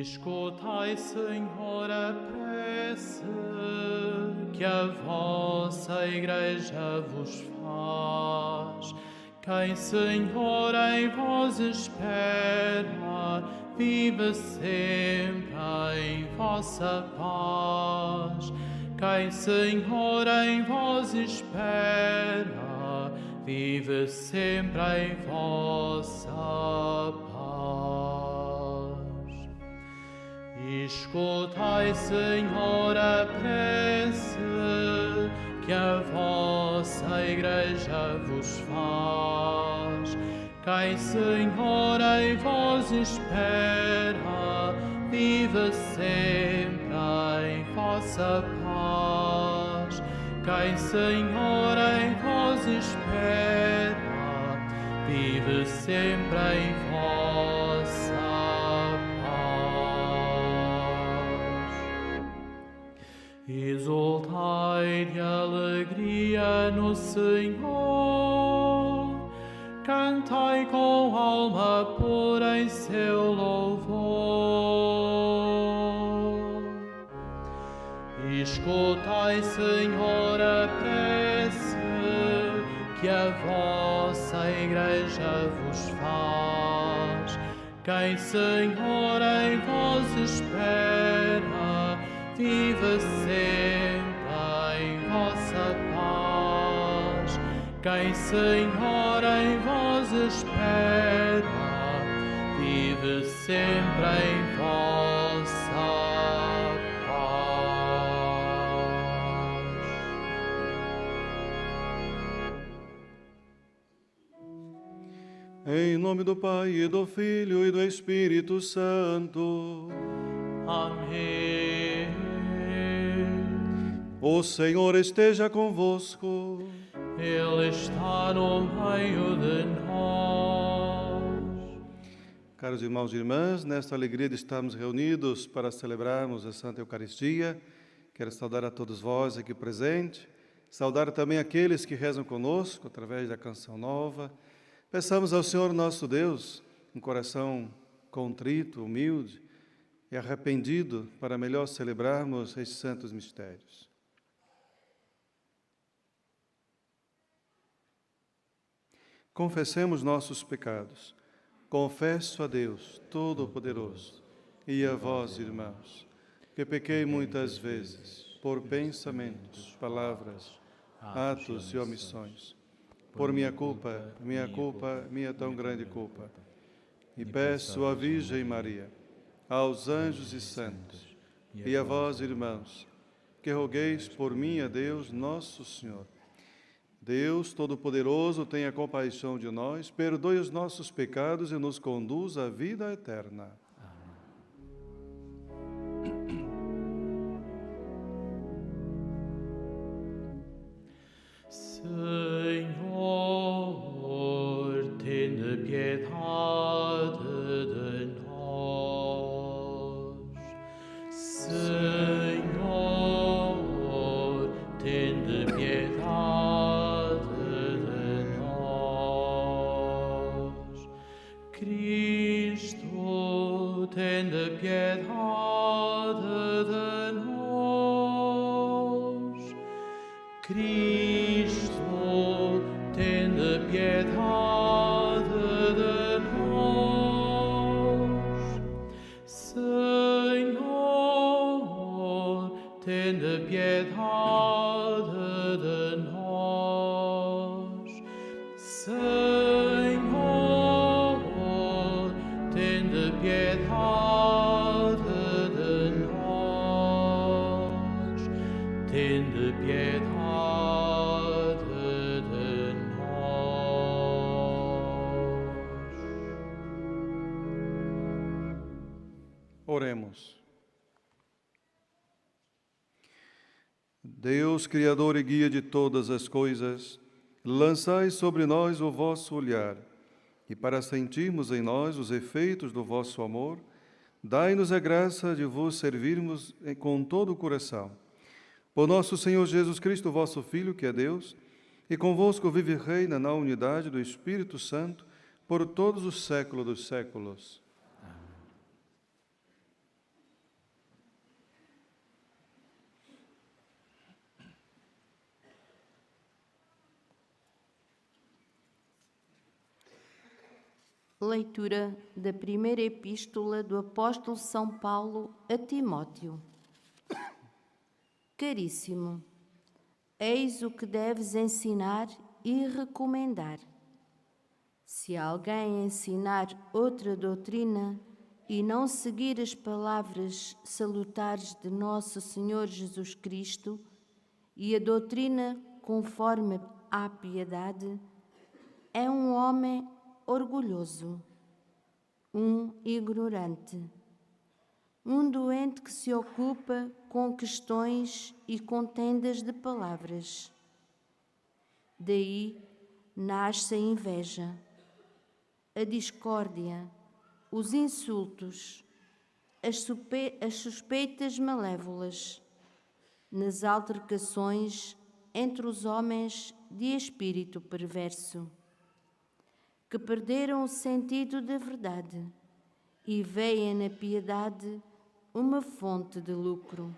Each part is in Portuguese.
Escutai, Senhor, a prece que a vossa Igreja vos faz. Quem, Senhor, em vós espera, vive sempre em vossa paz. Quem, Senhor, em vós espera, vive sempre em vossa paz. Escutai, Senhor, a prece que a vossa Igreja vos faz. Quem, Senhor, em vós espera, vive sempre em vossa paz. Quem, Senhor, em vós espera, vive sempre em vossa paz. Exultai de alegria no Senhor, cantai com alma pura em seu louvor. Escutai, Senhor, a prece que a vossa Igreja vos faz. Quem, Senhor, em vós espera, vive sempre em vossa paz. Quem, Senhor, em vós espera, vive sempre em vossa paz. Em nome do Pai, e do Filho, e do Espírito Santo. Amém. O Senhor esteja convosco. Ele está no meio de nós. Caros irmãos e irmãs, nesta alegria de estarmos reunidos para celebrarmos a Santa Eucaristia, quero saudar a todos vós aqui presentes, saudar também aqueles que rezam conosco através da canção nova. Peçamos ao Senhor nosso Deus um coração contrito, humilde e arrependido para melhor celebrarmos estes santos mistérios. Confessemos nossos pecados. Confesso a Deus Todo-Poderoso e a vós, irmãos, que pequei muitas vezes por pensamentos, palavras, atos e omissões. Por minha culpa, minha tão grande culpa. E peço à Virgem Maria, aos anjos e santos, e a vós, irmãos, que rogueis por mim a Deus Nosso Senhor. Deus Todo-Poderoso, tenha compaixão de nós, perdoe os nossos pecados e nos conduz à vida eterna. Senhor, tende piedade de nós. Senhor, tende piedade de nós. Cristo, tende piedade de nós. Cristo, tende piedade de nós. Senhor, tende piedade de nós. Senhor, tende piedade de nós. Tende piedade de nós. Oremos. Deus, Criador e Guia de todas as coisas, lançai sobre nós o vosso olhar, e para sentirmos em nós os efeitos do vosso amor, dai-nos a graça de vos servirmos com todo o coração. Por nosso Senhor Jesus Cristo, vosso Filho, que é Deus, e convosco vive e reina na unidade do Espírito Santo, por todos os séculos dos séculos. Leitura da primeira epístola do apóstolo São Paulo a Timóteo. Caríssimo, eis o que deves ensinar e recomendar. Se alguém ensinar outra doutrina e não seguir as palavras salutares de nosso Senhor Jesus Cristo e a doutrina conforme à piedade, é um homem orgulhoso, um ignorante, um doente que se ocupa com questões e contendas de palavras. Daí nasce a inveja, a discórdia, os insultos, as suspeitas malévolas, nas altercações entre os homens de espírito perverso, que perderam o sentido da verdade e veem na piedade uma fonte de lucro.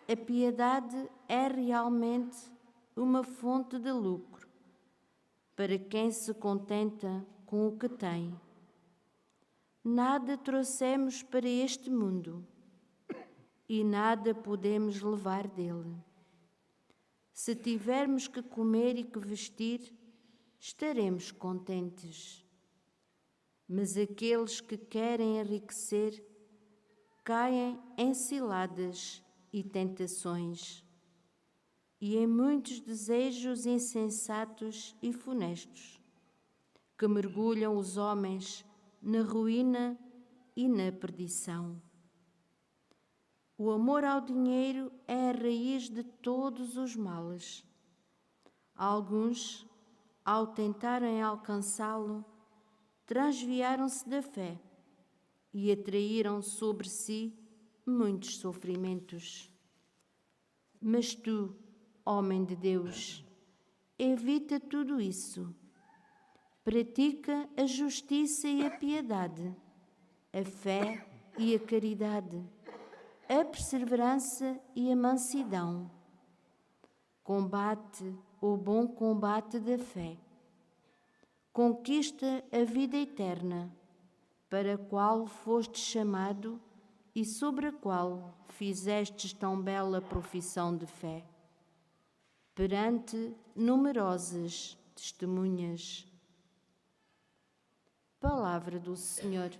A piedade é realmente uma fonte de lucro para quem se contenta com o que tem. Nada trouxemos para este mundo e nada podemos levar dele. Se tivermos que comer e que vestir, estaremos contentes. Mas aqueles que querem enriquecer caem em ciladas e tentações e em muitos desejos insensatos e funestos, que mergulham os homens na ruína e na perdição. O amor ao dinheiro é a raiz de todos os males. Alguns, ao tentarem alcançá-lo, transviaram-se da fé e atraíram sobre si muitos sofrimentos. Mas tu, homem de Deus, evita tudo isso. Pratica a justiça e a piedade, a fé e a caridade, a perseverança e a mansidão. Combate o bom combate da fé. Conquista a vida eterna, para a qual foste chamado e sobre a qual fizestes tão bela profissão de fé, perante numerosas testemunhas. Palavra do Senhor.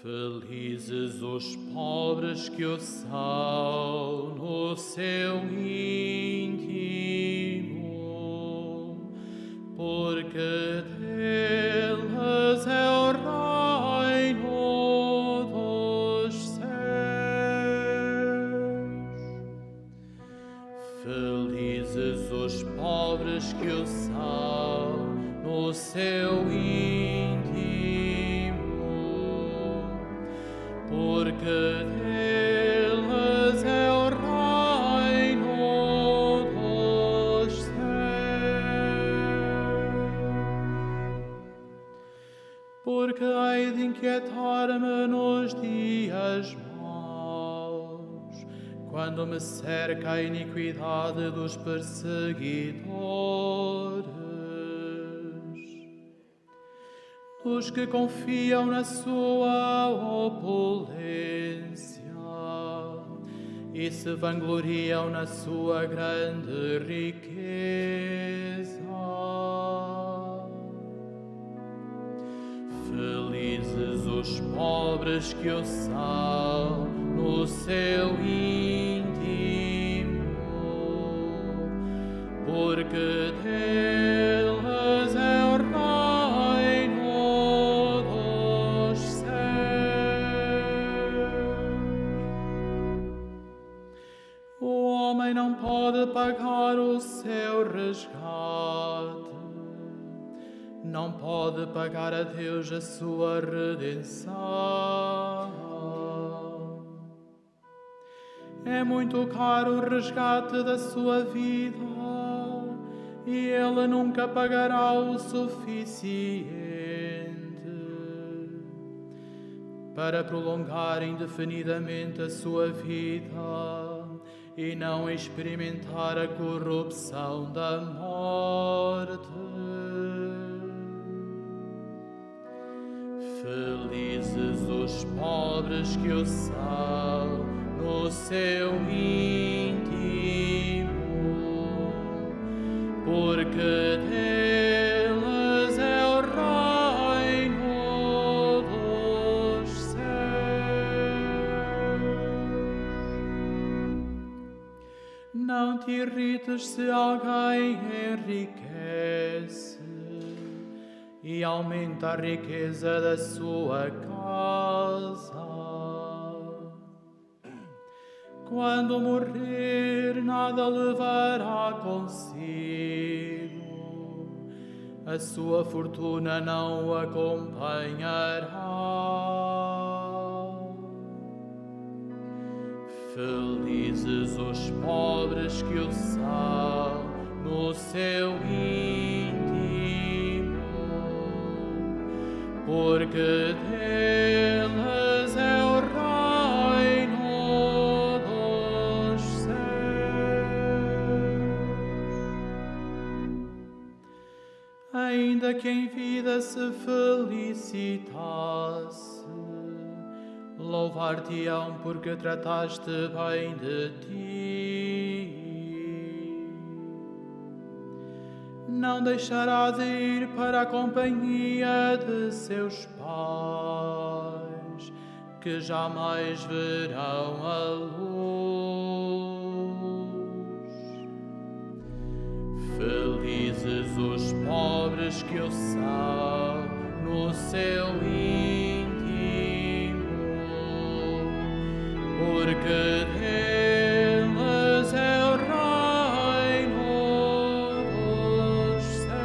Felizes os pobres que o são no seu íntimo, porque deles é o reino dos céus. Felizes os pobres que o são no seu íntimo, porque deles é o reino dos céus. Porque hei de inquietar-me nos dias maus, quando me cerca a iniquidade dos perseguidores, dos que confiam na sua opulência e se vangloriam na sua grande riqueza. Felizes os pobres que o são no seu íntimo, porque deles é o reino dos céus. O homem homem não pode pagar o seu resgate, não pode pagar a Deus a sua redenção. É muito caro o resgate da sua vida e Ele nunca pagará o suficiente para prolongar indefinidamente a sua vida e não experimentar a corrupção da morte. Felizes os pobres que o são no seu íntimo, porque deles é o reino dos céus. Não te irrites se alguém enriquece e aumenta a riqueza da sua casa. Quando morrer, nada levará consigo, a sua fortuna não o acompanhará. Felizes os pobres que o são no seu íntimo, porque deles é o reino dos céus. Ainda que em vida se felicitasse, louvar-te-ão porque trataste bem de ti. Não deixará de ir para a companhia de seus pais, que jamais verão a luz. Felizes os pobres que o são no seu íntimo, porque deles é o reino dos céus.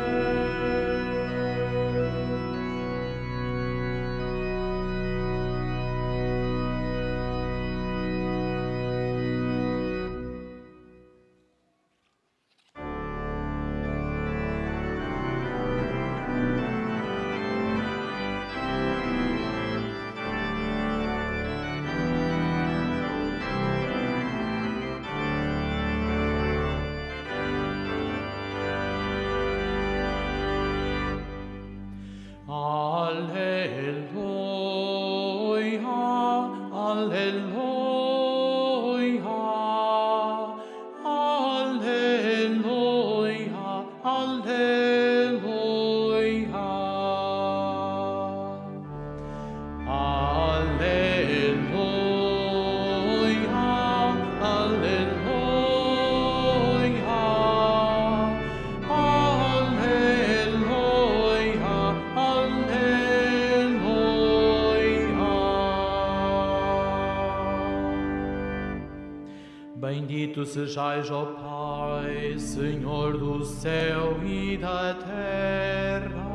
Bendito sejais, ó Pai, Senhor do céu e da terra,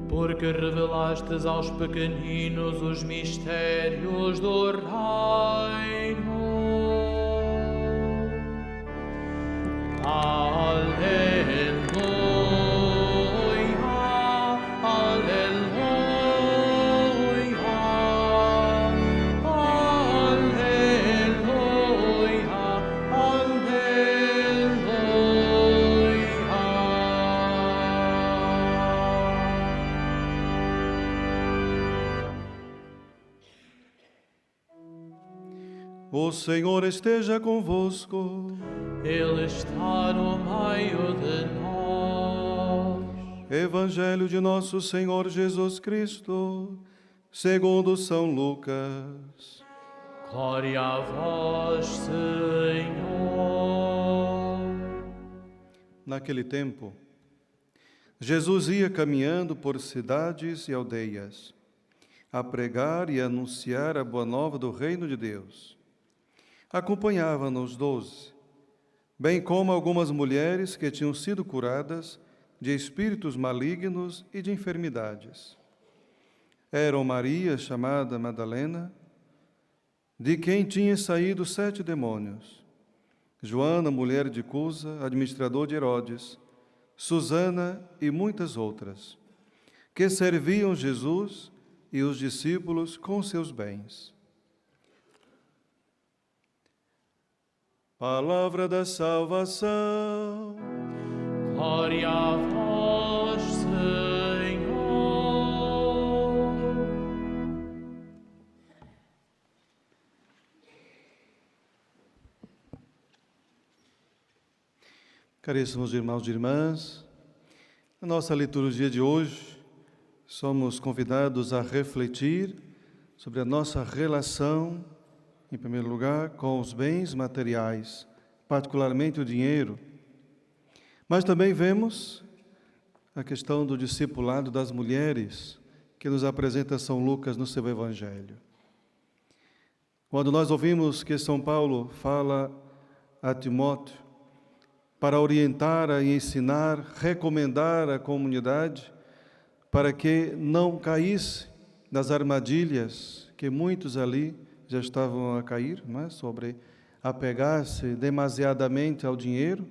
porque revelastes aos pequeninos os mistérios do reino. O Senhor esteja convosco. Ele está no meio de nós. Evangelho de nosso Senhor Jesus Cristo, segundo São Lucas. Glória a vós, Senhor. Naquele tempo, Jesus ia caminhando por cidades e aldeias, a pregar e anunciar a boa nova do reino de Deus. Acompanhavam-nos 12, bem como algumas mulheres que tinham sido curadas de espíritos malignos e de enfermidades. Eram Maria, chamada Madalena, de quem tinha saído 7 demônios, Joana, mulher de Cusa, administrador de Herodes, Susana e muitas outras, que serviam Jesus e os discípulos com seus bens. Palavra da salvação. Glória a vós, Senhor. Caríssimos irmãos e irmãs, na nossa liturgia de hoje, somos convidados a refletir sobre a nossa relação, em primeiro lugar, com os bens materiais, particularmente o dinheiro. Mas também vemos a questão do discipulado das mulheres, que nos apresenta São Lucas no seu Evangelho. Quando nós ouvimos que São Paulo fala a Timóteo para orientar e ensinar, recomendar à comunidade para que não caísse nas armadilhas que muitos ali já estavam a cair, não é? Sobre apegar-se demasiadamente ao dinheiro.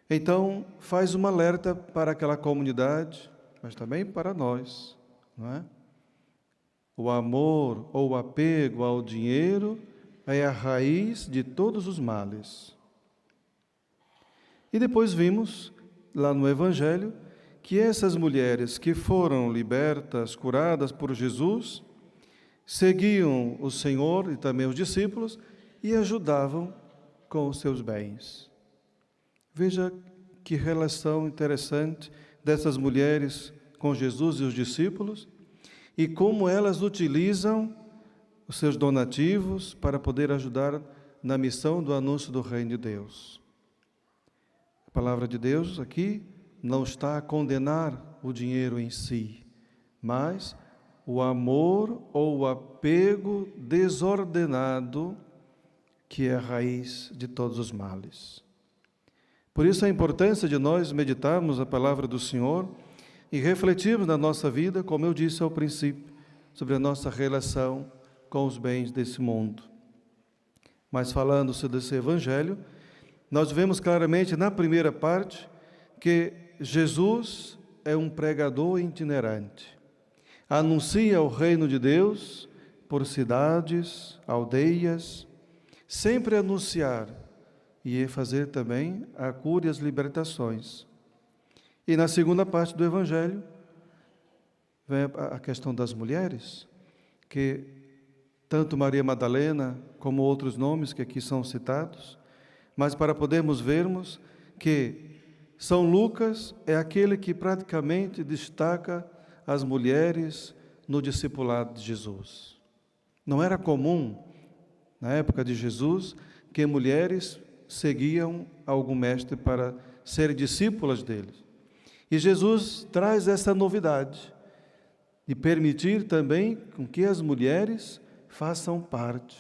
Então, faz um alerta para aquela comunidade, mas também para nós, não é? O amor ou o apego ao dinheiro é a raiz de todos os males. E depois vimos, lá no Evangelho, que essas mulheres que foram libertas, curadas por Jesus, seguiam o Senhor e também os discípulos e ajudavam com os seus bens. Veja que relação interessante dessas mulheres com Jesus e os discípulos e como elas utilizam os seus donativos para poder ajudar na missão do anúncio do Reino de Deus. A palavra de Deus aqui não está a condenar o dinheiro em si, mas o amor ou o apego desordenado, que é a raiz de todos os males. Por isso a importância de nós meditarmos a palavra do Senhor e refletirmos na nossa vida, como eu disse ao princípio, sobre a nossa relação com os bens desse mundo. Mas falando-se desse Evangelho, nós vemos claramente na primeira parte que Jesus é um pregador itinerante. Anuncia o reino de Deus por cidades, aldeias, sempre anunciar e fazer também a cura e as libertações. E na segunda parte do Evangelho, vem a questão das mulheres, que tanto Maria Madalena como outros nomes que aqui são citados, mas para podermos vermos que São Lucas é aquele que praticamente destaca as mulheres no discipulado de Jesus. Não era comum, na época de Jesus, que mulheres seguiam algum mestre para serem discípulas dele. E Jesus traz essa novidade de permitir também com que as mulheres façam parte,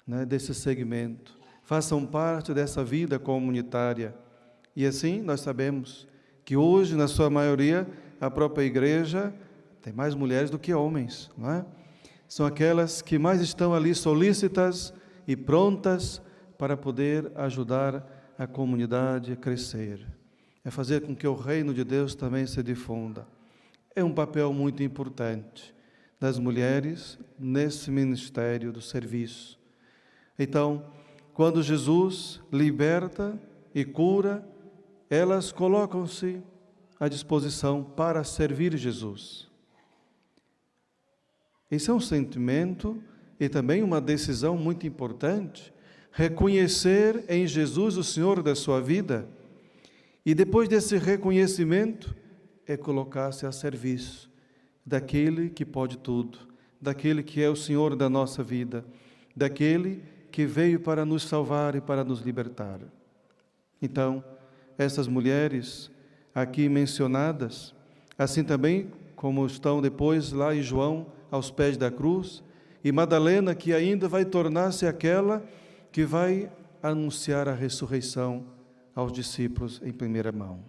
né, desse segmento, façam parte dessa vida comunitária. E assim nós sabemos que hoje, na sua maioria, a própria igreja tem mais mulheres do que homens, não é? São aquelas que mais estão ali solícitas e prontas para poder ajudar a comunidade a crescer, é fazer com que o reino de Deus também se difunda. É um papel muito importante das mulheres nesse ministério do serviço. Então, quando Jesus liberta e cura, elas colocam-se à disposição para servir Jesus. Esse é um sentimento e também uma decisão muito importante, reconhecer em Jesus o Senhor da sua vida, e depois desse reconhecimento, é colocar-se a serviço daquele que pode tudo, daquele que é o Senhor da nossa vida, daquele que veio para nos salvar e para nos libertar. Então, essas mulheres aqui mencionadas, assim também como estão depois lá em João, aos pés da cruz, e Madalena, que ainda vai tornar-se aquela que vai anunciar a ressurreição aos discípulos em primeira mão.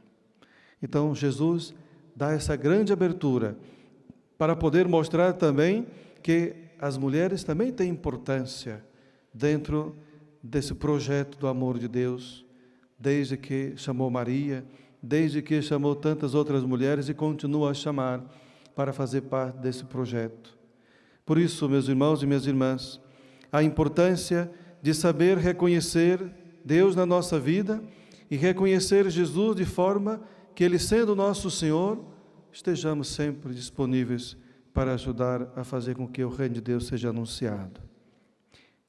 Então, Jesus dá essa grande abertura para poder mostrar também que as mulheres também têm importância dentro desse projeto do amor de Deus, desde que chamou Maria, desde que chamou tantas outras mulheres e continua a chamar para fazer parte desse projeto. Por isso, meus irmãos e minhas irmãs, a importância de saber reconhecer Deus na nossa vida e reconhecer Jesus de forma que Ele, sendo nosso Senhor, estejamos sempre disponíveis para ajudar a fazer com que o reino de Deus seja anunciado.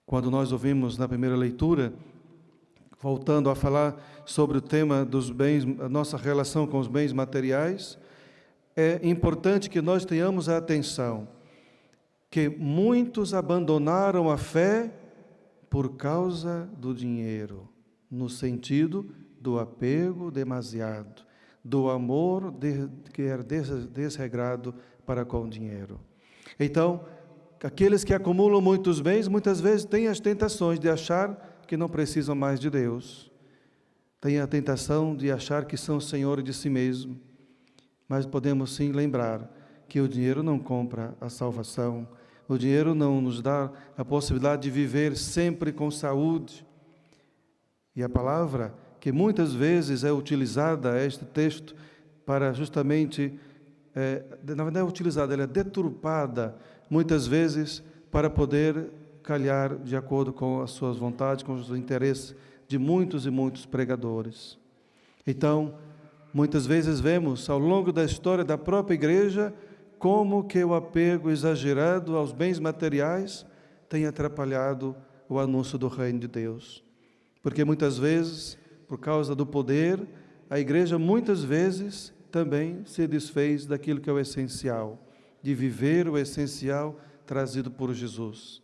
Quando nós ouvimos na primeira leitura, voltando a falar sobre o tema dos bens, a nossa relação com os bens materiais, é importante que nós tenhamos a atenção que muitos abandonaram a fé por causa do dinheiro, no sentido do apego demasiado, do amor que era desregrado para com o dinheiro. Então, aqueles que acumulam muitos bens, muitas vezes têm as tentações de achar que não precisam mais de Deus. Têm a tentação de achar que são senhores de si mesmo. Mas podemos sim lembrar que o dinheiro não compra a salvação. O dinheiro não nos dá a possibilidade de viver sempre com saúde. E a palavra que muitas vezes é utilizada, este texto, para justamente, na verdade é utilizada, ela é deturpada, muitas vezes, para poder calhar de acordo com as suas vontades, com os interesses de muitos e muitos pregadores. Então, muitas vezes vemos, ao longo da história da própria igreja, como que o apego exagerado aos bens materiais tem atrapalhado o anúncio do reino de Deus. Porque muitas vezes, por causa do poder, a igreja muitas vezes também se desfez daquilo que é o essencial, de viver o essencial trazido por Jesus.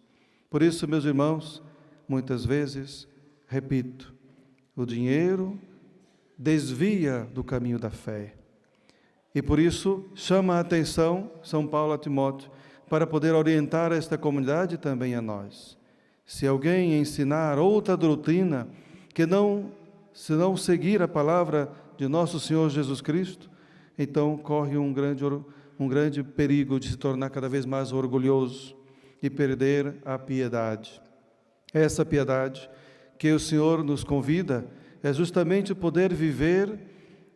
Por isso, meus irmãos, muitas vezes, repito, o dinheiro desvia do caminho da fé. E por isso chama a atenção São Paulo a Timóteo para poder orientar esta comunidade e também a nós. Se alguém ensinar outra doutrina que se não seguir a palavra de nosso Senhor Jesus Cristo, então corre um grande perigo de se tornar cada vez mais orgulhoso e perder a piedade. Essa piedade que o Senhor nos convida é justamente poder viver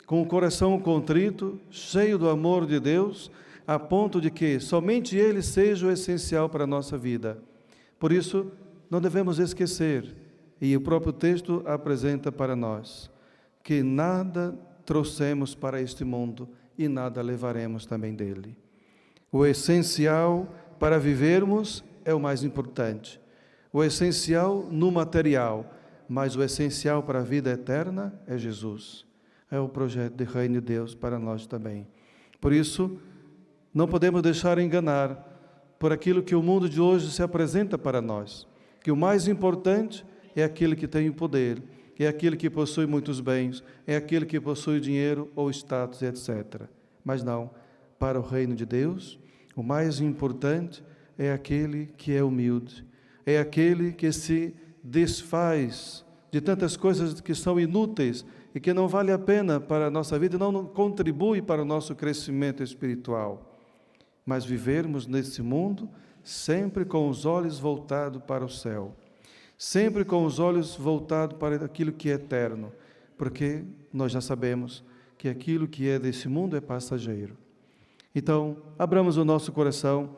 com o coração contrito, cheio do amor de Deus, a ponto de que somente Ele seja o essencial para a nossa vida. Por isso, não devemos esquecer, e o próprio texto apresenta para nós, que nada trouxemos para este mundo e nada levaremos também dele. O essencial para vivermos é o mais importante. O essencial no material, mas o essencial para a vida eterna é Jesus. É o projeto de reino de Deus para nós também. Por isso, não podemos deixar enganar por aquilo que o mundo de hoje se apresenta para nós, que o mais importante é aquele que tem o poder, é aquele que possui muitos bens, é aquele que possui dinheiro ou status, etc. Mas não, para o reino de Deus, o mais importante é aquele que é humilde, é aquele que se desfaz de tantas coisas que são inúteis e que não vale a pena para a nossa vida e não contribui para o nosso crescimento espiritual. Mas vivermos nesse mundo sempre com os olhos voltados para o céu, sempre com os olhos voltados para aquilo que é eterno, porque nós já sabemos que aquilo que é desse mundo é passageiro. Então, abramos o nosso coração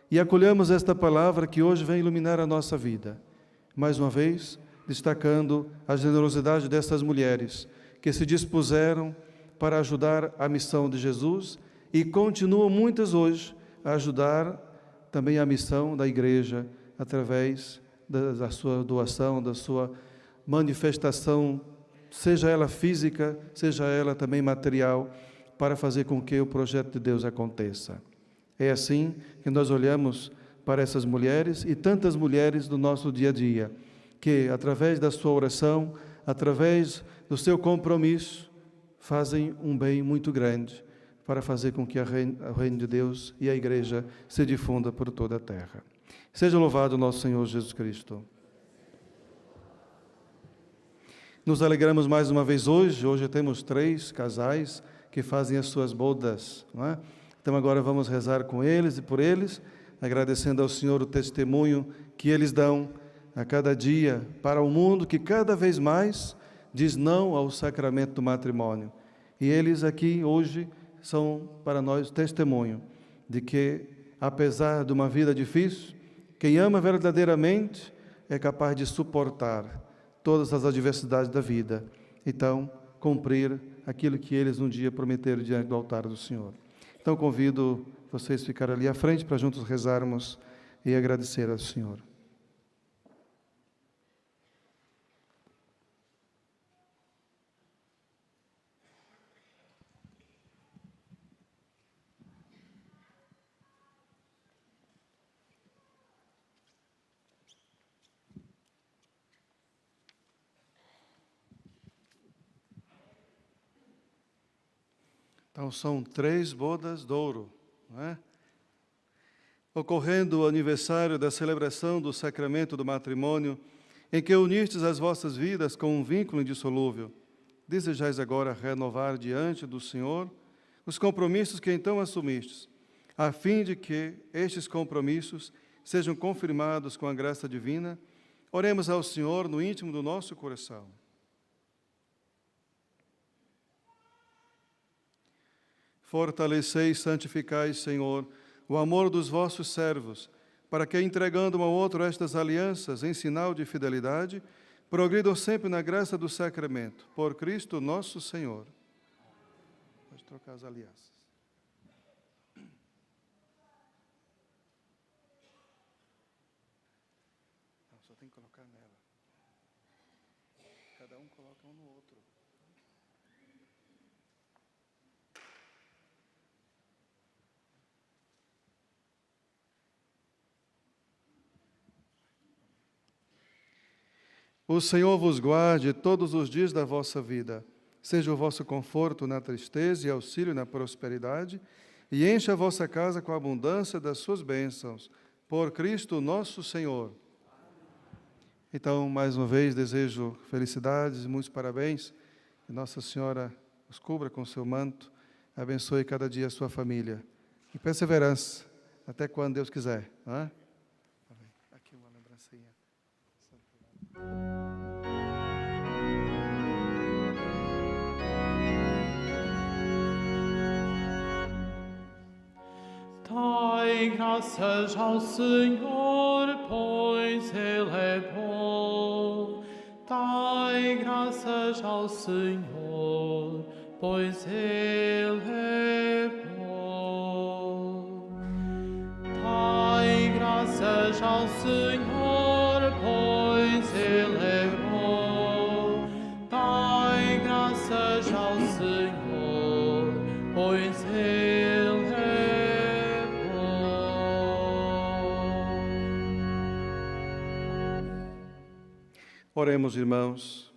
e acolhamos esta palavra que hoje vem iluminar a nossa vida. Mais uma vez, destacando a generosidade dessas mulheres que se dispuseram para ajudar a missão de Jesus e continuam muitas hoje a ajudar também a missão da igreja através da sua doação, da sua manifestação, seja ela física, seja ela também material, para fazer com que o projeto de Deus aconteça. É assim que nós olhamos para essas mulheres e tantas mulheres do nosso dia a dia, que através da sua oração, através do seu compromisso, fazem um bem muito grande para fazer com que o reino de Deus e a igreja se difunda por toda a terra. Seja louvado nosso Senhor Jesus Cristo. Nos alegramos mais uma vez hoje. Hoje temos 3 casais que fazem as suas bodas, não é? Então agora vamos rezar com eles e por eles, agradecendo ao Senhor o testemunho que eles dão a cada dia para o mundo que cada vez mais diz não ao sacramento do matrimônio. E eles aqui hoje são para nós testemunho de que, apesar de uma vida difícil, quem ama verdadeiramente é capaz de suportar todas as adversidades da vida. Então, cumprir aquilo que eles um dia prometeram diante do altar do Senhor. Então, convido vocês a ficarem ali à frente para juntos rezarmos e agradecer ao Senhor. Então, são 3 bodas de ouro, não é? Ocorrendo o aniversário da celebração do sacramento do matrimônio, em que unistes as vossas vidas com um vínculo indissolúvel, desejais agora renovar diante do Senhor os compromissos que então assumistes, a fim de que estes compromissos sejam confirmados com a graça divina. Oremos ao Senhor no íntimo do nosso coração. Fortalecei e santificai, Senhor, o amor dos vossos servos, para que, entregando um ao outro estas alianças em sinal de fidelidade, progridam sempre na graça do sacramento. Por Cristo nosso Senhor. Pode trocar as alianças. Não, só tem que colocar nela. Cada um coloca um no outro. O Senhor vos guarde todos os dias da vossa vida. Seja o vosso conforto na tristeza e auxílio na prosperidade, e encha a vossa casa com a abundância das suas bênçãos. Por Cristo nosso Senhor. Então, mais uma vez, desejo felicidades e muitos parabéns. Que Nossa Senhora os cubra com seu manto, abençoe cada dia a sua família. E perseverança, até quando Deus quiser. Não é? Aqui uma lembrancinha. Dai graças ao Senhor, pois Ele é bom. Dai graças ao Senhor, pois Ele é bom. Dai graças ao Senhor, pois Ele é bom. Dai graças ao Senhor, pois Ele é bom. Oremos, irmãos.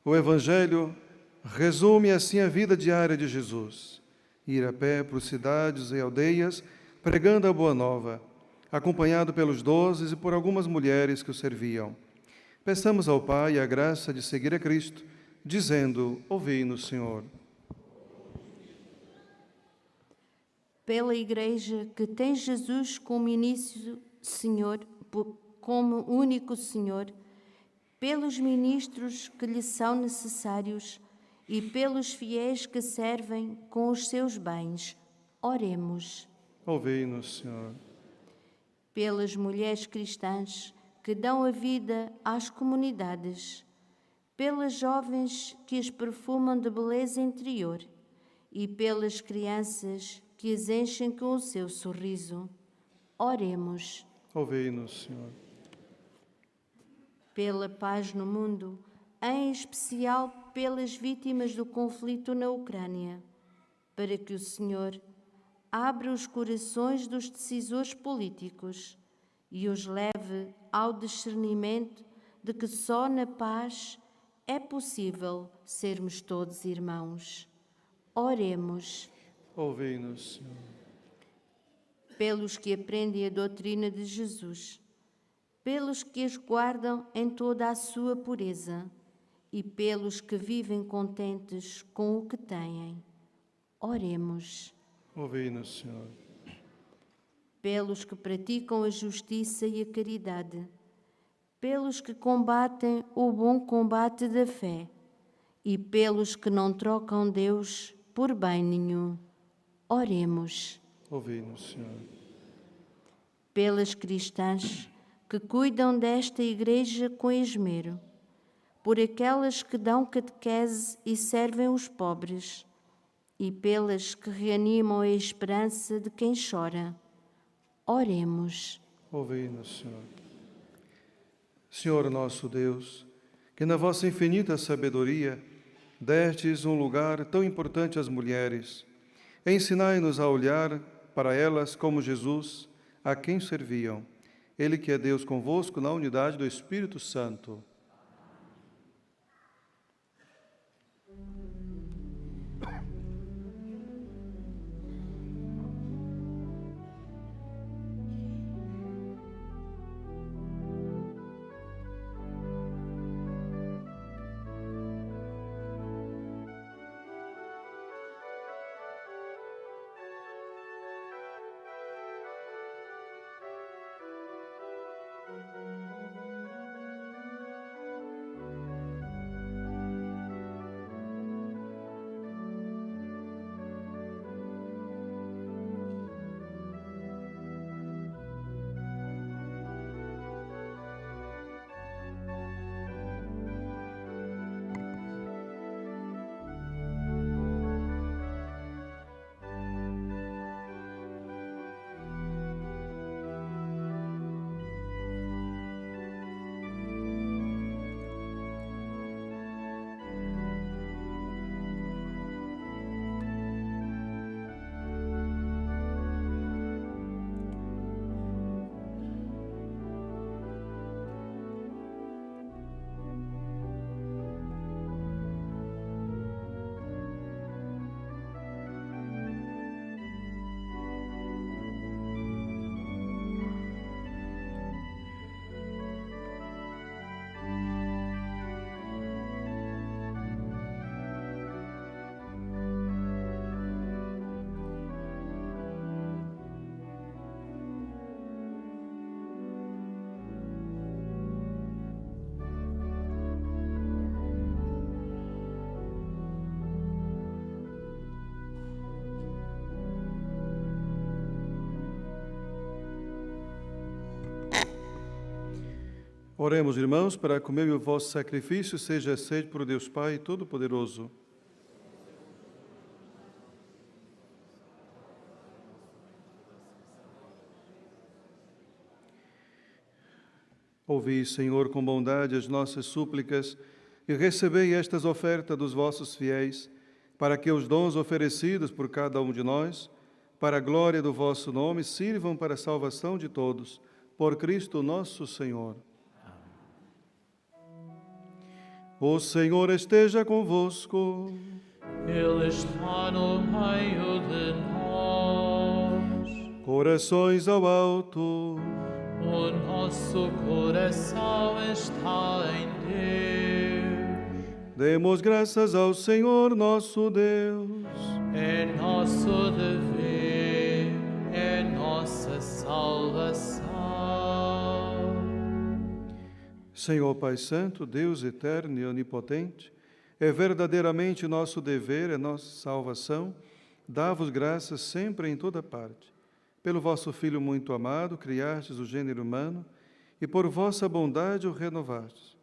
O Evangelho resume assim a vida diária de Jesus. Ir a pé por cidades e aldeias, pregando a boa nova, acompanhado pelos 12 e por algumas mulheres que o serviam. Peçamos ao Pai a graça de seguir a Cristo, dizendo: ouvi-nos, Senhor. Pela Igreja que tem Jesus como início, Senhor, como único Senhor, pelos ministros que lhe são necessários e pelos fiéis que servem com os seus bens, oremos. Ouvi-nos, Senhor. Pelas mulheres cristãs que dão a vida às comunidades, pelas jovens que as perfumam de beleza interior e pelas crianças que as enchem com o seu sorriso, oremos. Ouvi-nos, Senhor. Pela paz no mundo, em especial pelas vítimas do conflito na Ucrânia, para que o Senhor abra os corações dos decisores políticos e os leve ao discernimento de que só na paz é possível sermos todos irmãos. Oremos. Ouvi-nos, Senhor. Pelos que aprendem a doutrina de Jesus, pelos que as guardam em toda a sua pureza e pelos que vivem contentes com o que têm. Oremos. Ouvi-nos, Senhor. Pelos que praticam a justiça e a caridade, pelos que combatem o bom combate da fé e pelos que não trocam Deus por bem nenhum. Oremos. Ouvi-nos, Senhor. Pelas cristãs que cuidam desta Igreja com esmero, por aquelas que dão catequese e servem os pobres, e pelas que reanimam a esperança de quem chora. Oremos. Ouvi-nos, Senhor. Senhor nosso Deus, que na vossa infinita sabedoria destes um lugar tão importante às mulheres, ensinai-nos a olhar para elas como Jesus, a quem serviam. Ele que é Deus convosco na unidade do Espírito Santo. Oremos, irmãos, para que o meu e o vosso sacrifício seja aceito por Deus Pai Todo-Poderoso. Ouvi, Senhor, com bondade as nossas súplicas e recebei estas ofertas dos vossos fiéis, para que os dons oferecidos por cada um de nós, para a glória do vosso nome, sirvam para a salvação de todos, por Cristo nosso Senhor. O Senhor esteja convosco. Ele está no meio de nós. Corações ao alto. O nosso coração está em Deus. Demos graças ao Senhor nosso Deus. É nosso dever, é nossa salvação. Senhor Pai Santo, Deus eterno e onipotente, é verdadeiramente nosso dever, é nossa salvação, dar-vos graças sempre em toda parte. Pelo vosso Filho muito amado, criastes o gênero humano, e por vossa bondade o renovastes.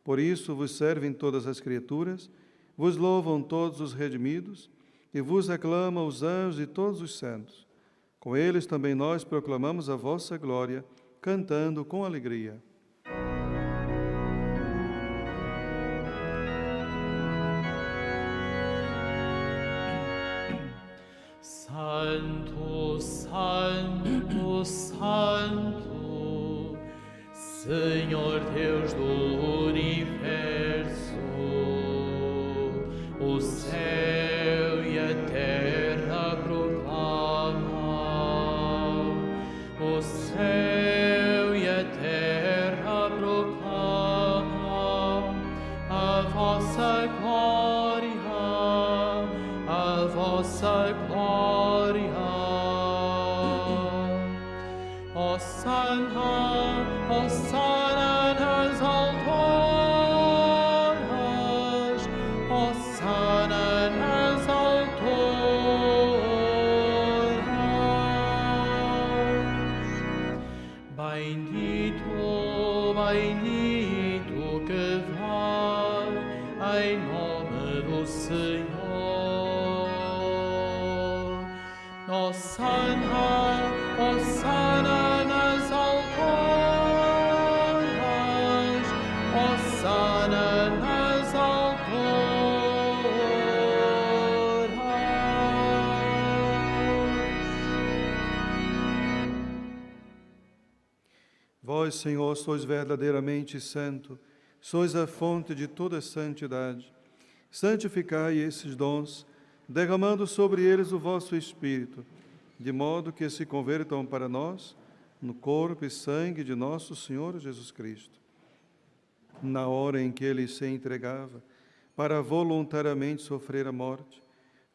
Por isso vos servem todas as criaturas, vos louvam todos os redimidos, e vos aclamam os anjos e todos os santos. Com eles também nós proclamamos a vossa glória, cantando com alegria. Santo, Santo, Santo, Senhor Deus do universo, o céu e a terra proclamam, o céu e a terra proclamam a vossa vossa glória. Hosana, hosana nas alturas, hosana nas alturas. Bendito, bendito que vai em nome do Senhor. Hosana, hosana nas alturas, hosana nas alturas. Vós, Senhor, sois verdadeiramente santo, sois a fonte de toda santidade. Santificai esses dons, derramando sobre eles o vosso Espírito, de modo que se convertam para nós no corpo e sangue de nosso Senhor Jesus Cristo. Na hora em que ele se entregava para voluntariamente sofrer a morte,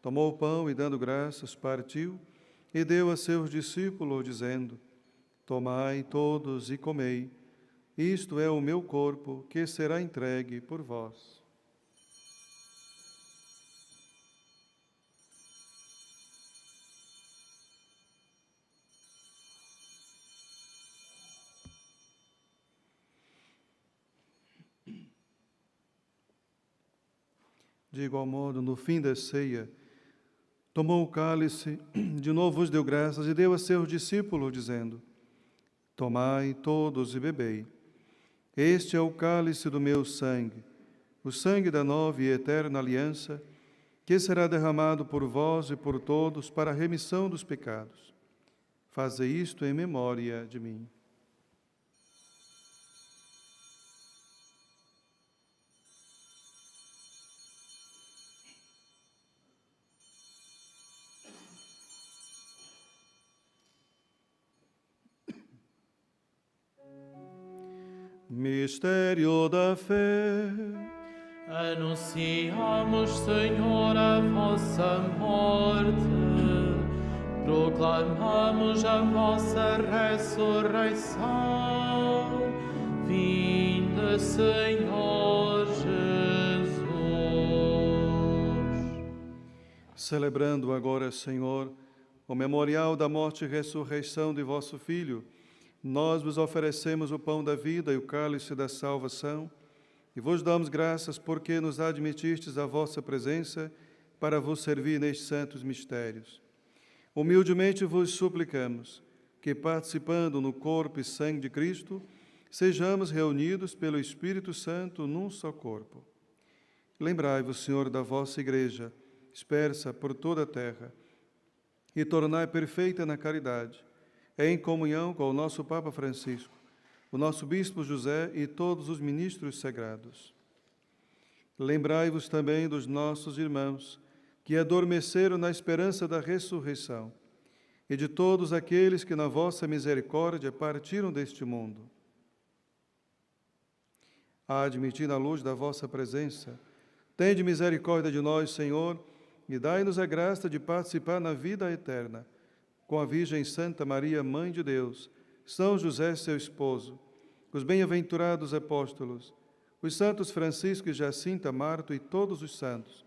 tomou o pão e, dando graças, partiu e deu a seus discípulos, dizendo: Tomai todos e comei, isto é o meu corpo, que será entregue por vós. De igual modo, no fim da ceia, tomou o cálice, de novo vos deu graças e deu a seus discípulos, dizendo: Tomai todos e bebei. Este é o cálice do meu sangue, o sangue da nova e eterna aliança, que será derramado por vós e por todos para a remissão dos pecados. Fazei isto em memória de mim. Mistério da fé. Anunciamos, Senhor, a vossa morte, proclamamos a vossa ressurreição. Vinde, Senhor Jesus. Celebrando agora, Senhor, o memorial da morte e ressurreição de vosso Filho, nós vos oferecemos o pão da vida e o cálice da salvação, e vos damos graças porque nos admitistes à vossa presença para vos servir nestes santos mistérios. Humildemente vos suplicamos que, participando no corpo e sangue de Cristo, sejamos reunidos pelo Espírito Santo num só corpo. Lembrai-vos, Senhor, da vossa Igreja, dispersa por toda a terra, e tornai perfeita na caridade, em comunhão com o nosso Papa Francisco, o nosso Bispo José e todos os ministros sagrados. Lembrai-vos também dos nossos irmãos que adormeceram na esperança da ressurreição e de todos aqueles que na vossa misericórdia partiram deste mundo. A admitir na luz da vossa presença, tende misericórdia de nós, Senhor, e dai-nos a graça de participar na vida eterna, com a Virgem Santa Maria, Mãe de Deus, São José, seu esposo, os bem-aventurados apóstolos, os santos Francisco e Jacinta, Marto e todos os santos,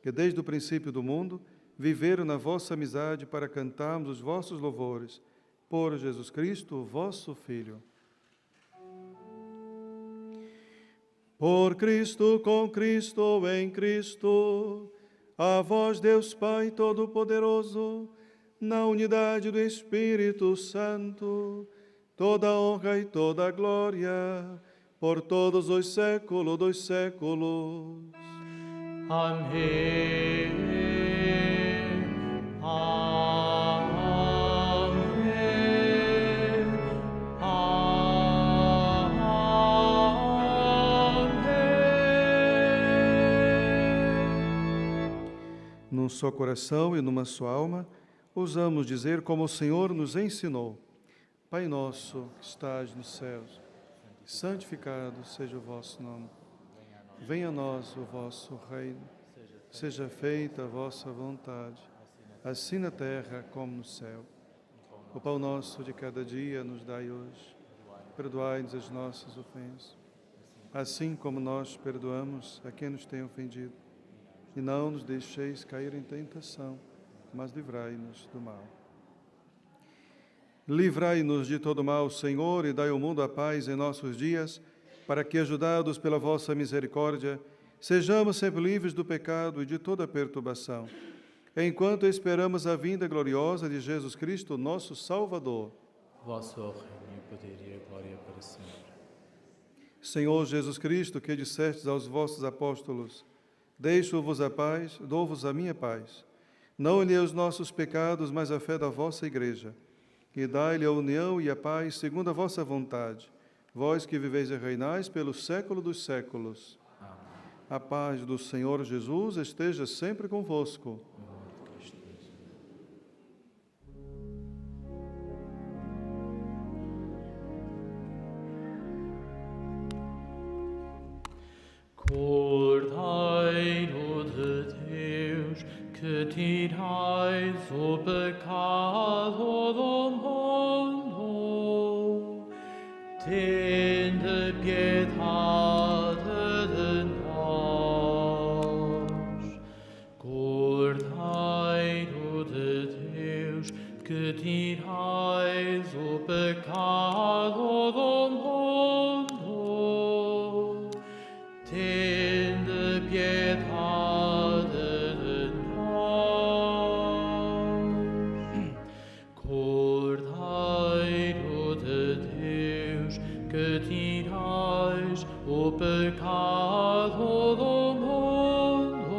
que desde o princípio do mundo viveram na vossa amizade para cantarmos os vossos louvores, por Jesus Cristo, vosso Filho. Por Cristo, com Cristo, em Cristo, a vós, Deus Pai Todo-Poderoso, na unidade do Espírito Santo, toda a honra e toda a glória, por todos os séculos dos séculos. Amém. Amém. Amém. Num só coração e numa só alma, ousamos dizer como o Senhor nos ensinou: Pai nosso que estás nos céus, santificado seja o vosso nome. Venha a nós o vosso reino. Seja feita a vossa vontade, assim na terra como no céu. O pão nosso de cada dia nos dai hoje. Perdoai-nos as nossas ofensas, assim como nós perdoamos a quem nos tem ofendido. E não nos deixeis cair em tentação, mas livrai-nos do mal. Livrai-nos de todo mal, Senhor, e dai ao mundo a paz em nossos dias, para que, ajudados pela vossa misericórdia, sejamos sempre livres do pecado e de toda perturbação, enquanto esperamos a vinda gloriosa de Jesus Cristo, nosso Salvador. Vosso é o reino, o poder e a glória para sempre. Senhor Jesus Cristo, que dissestes aos vossos apóstolos: deixo-vos a paz, dou-vos a minha paz. Não olhei os nossos pecados, mas a fé da vossa Igreja. E dai-lhe a união e a paz segundo a vossa vontade, vós que viveis e reinais pelo século dos séculos. Amém. A paz do Senhor Jesus esteja sempre convosco. Cordeiro de Deus, que tirais o pecado do mundo, tende piedade de nós. Cordeiro de Deus, que tirais o pecado do mundo, tende piedade de nós. Cordeiro de Deus, que tirais o pecado do mundo,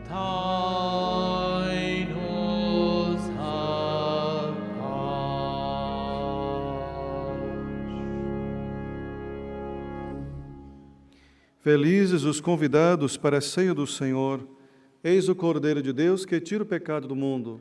dai-nos a paz. Felizes os convidados para a ceia do Senhor. Eis o Cordeiro de Deus que tira o pecado do mundo.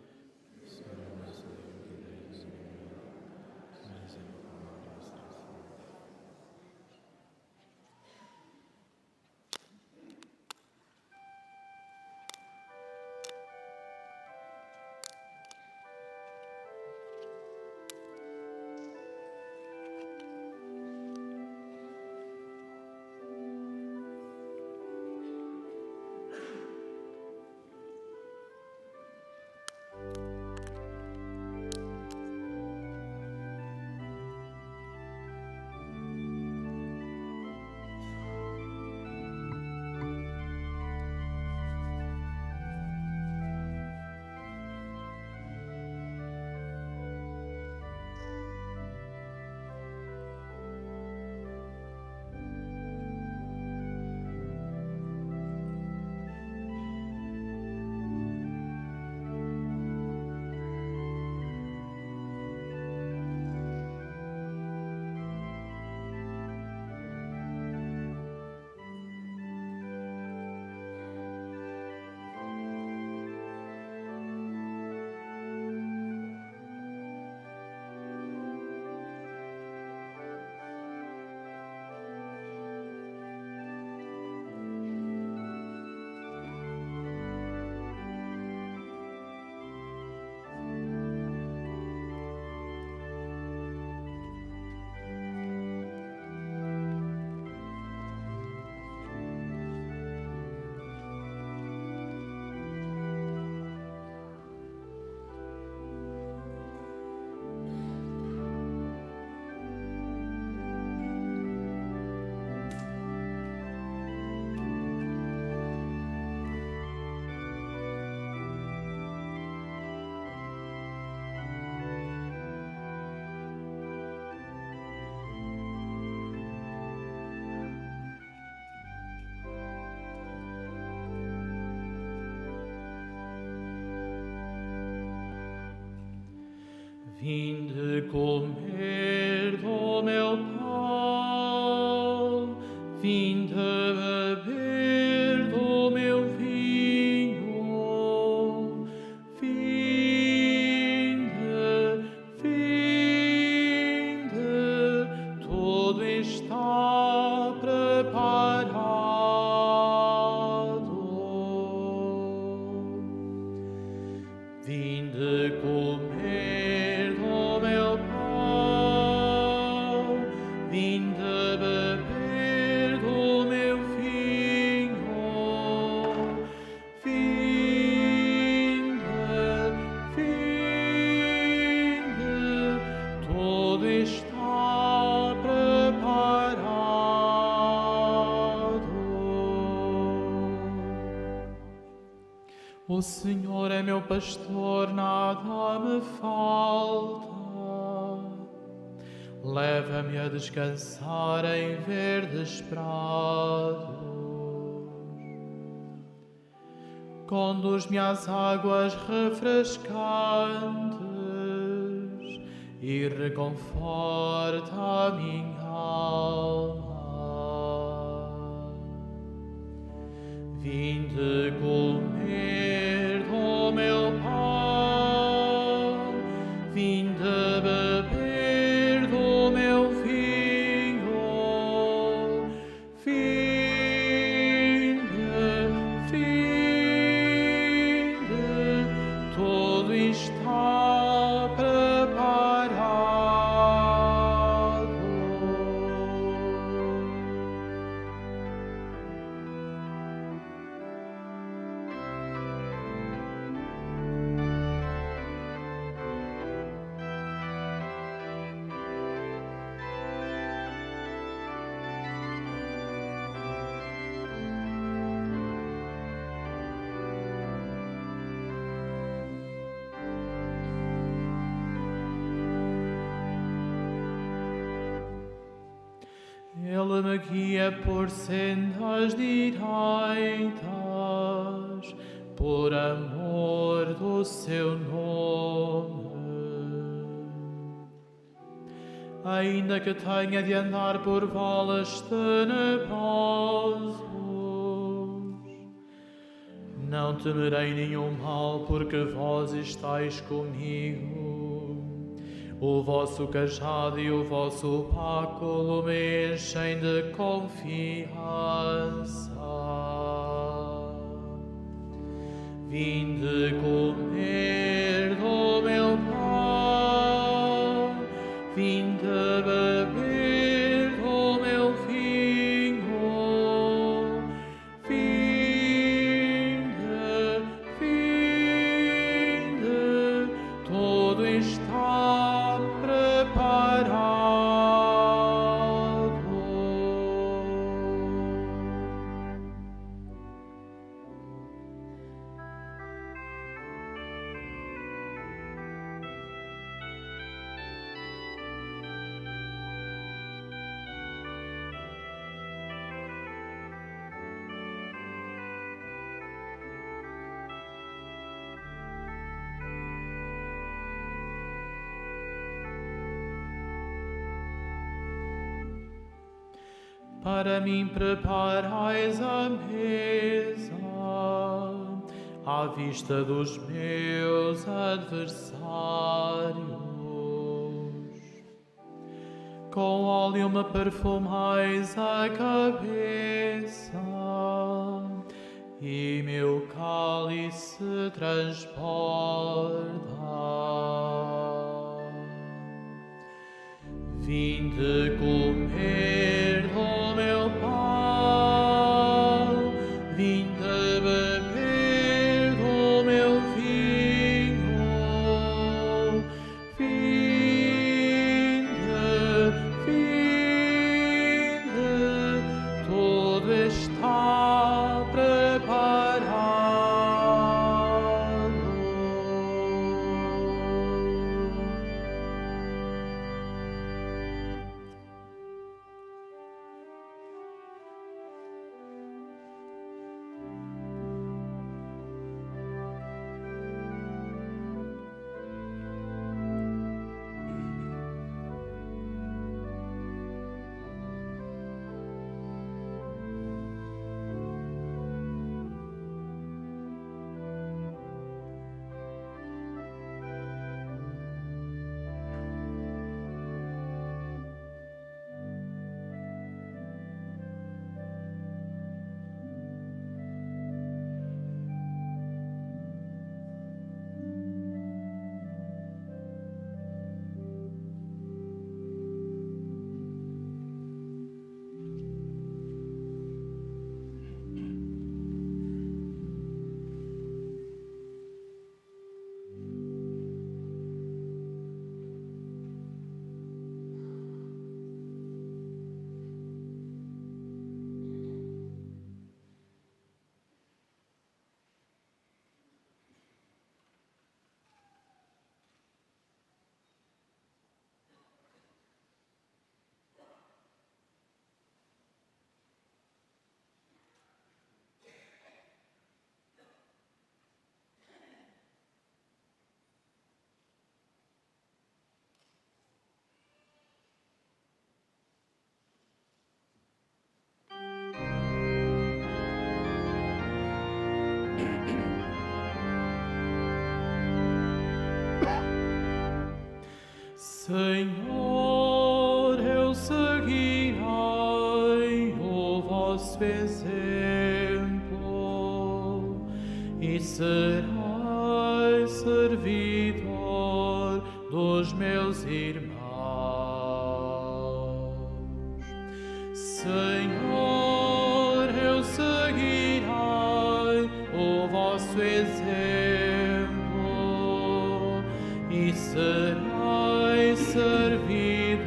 Vinde comer do meu pão, vinde beber do meu vinho, vinde, vinde, tudo está preparado. Tudo está preparado. O Senhor é meu pastor, nada me falta. Leva-me a descansar em verdes prados. Conduz-me às águas refrescantes e reconforta a minha alma. Vinde comer do meu pão, vinde beber do meu vinho, tudo está preparado. Ele me guia por sendas direitas, por amor do seu nome. Ainda que tenha de andar por valas tenebrosos, não temerei nenhum mal, porque vós estáis comigo. O vosso cajado e o vosso báculo me enchem de confiança. Vinde comer do meu pão, vinde beber do meu vinho, vinde, tudo está preparado. Para mim preparais a mesa, à vista dos meus adversários. Com óleo me perfumais a cabeça, e meu cálice transborda. Vinde comer do meu pão, vinde beber do meu vinho, vinde, tudo está preparado. Senhor, eu seguirei o vosso exemplo e serei servidor dos meus irmãos. Senhor, eu seguirei o vosso exemplo e serei servidor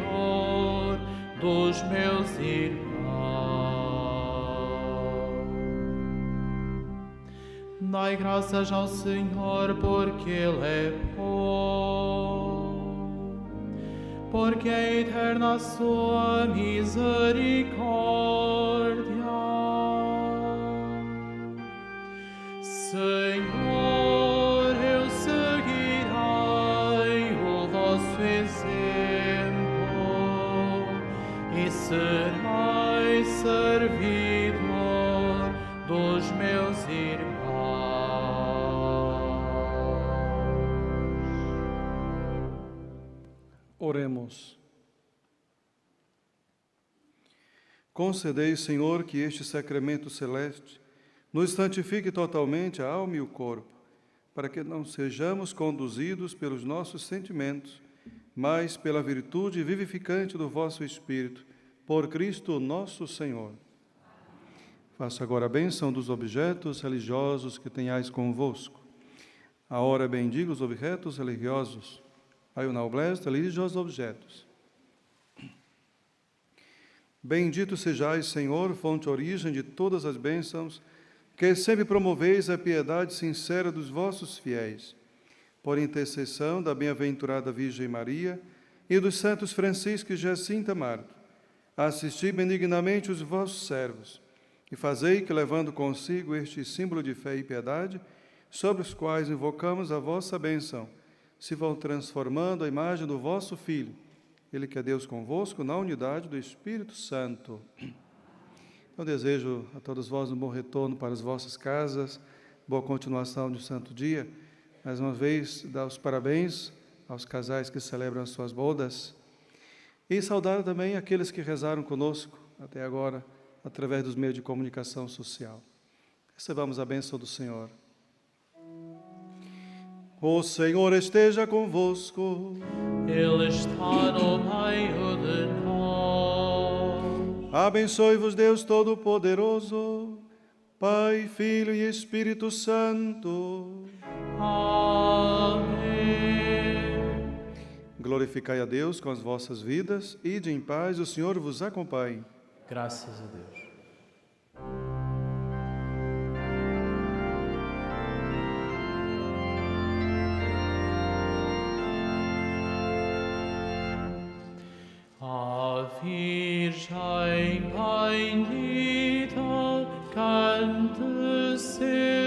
dos meus irmãos. Dai graças ao Senhor, porque Ele é bom, porque é eterna a sua misericórdia. Senhor, eu seguirei o vosso exemplo e serei servidor dos meus irmãos. Oremos. Concedei, Senhor, que este sacramento celeste nos santifique totalmente a alma e o corpo, para que não sejamos conduzidos pelos nossos sentimentos, mas pela virtude vivificante do vosso Espírito, por Cristo nosso Senhor. Faça agora a bênção dos objetos religiosos que tenhais convosco. A hora bendiga os objetos religiosos. Aí o noblesse religiosos objetos. Bendito sejais, Senhor, fonte origem de todas as bênçãos, que sempre promoveis a piedade sincera dos vossos fiéis. Por intercessão da bem-aventurada Virgem Maria e dos santos Francisco e Jacinta Marto, assisti benignamente os vossos servos e fazei que, levando consigo este símbolo de fé e piedade, sobre os quais invocamos a vossa bênção, se vão transformando a imagem do vosso Filho, Ele que é Deus convosco, na unidade do Espírito Santo. Eu desejo a todos vós um bom retorno para as vossas casas, boa continuação de um santo dia. Mais uma vez, dar os parabéns aos casais que celebram as suas bodas e saudar também aqueles que rezaram conosco até agora, através dos meios de comunicação social. Recebamos a bênção do Senhor. O Senhor esteja convosco. Ele está no meio de nós. Abençoe-vos Deus Todo-Poderoso, Pai, Filho e Espírito Santo. Amém. Glorificai a Deus com as vossas vidas. Ide em paz, o Senhor vos acompanhe. Graças a Deus. A Virgem bendita cante sempre.